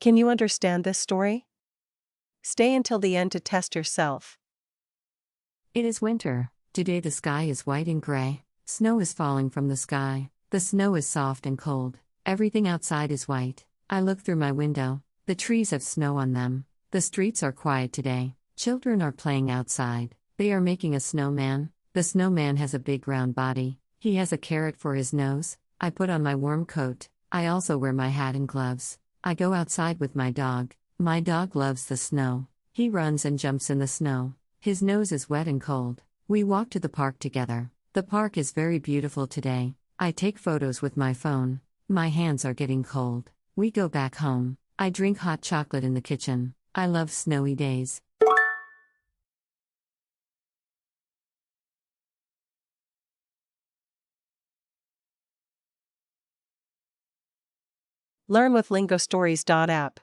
Can you understand this story? Stay until the end to test yourself. It is winter. Today the sky is white and gray. Snow is falling from the sky. The snow is soft and cold. Everything outside is white. I look through my window. The trees have snow on them. The streets are quiet today. Children are playing outside. They are making a snowman. The snowman has a big round body. He has a carrot for his nose. I put on my warm coat. I also wear my hat and gloves. I go outside with my dog. My dog loves the snow. He runs and jumps in the snow. His nose is wet and cold. We walk to the park together. The park is very beautiful today. I take photos with my phone. My hands are getting cold. We go back home. I drink hot chocolate in the kitchen. I love snowy days. Learn with LingoStories.app.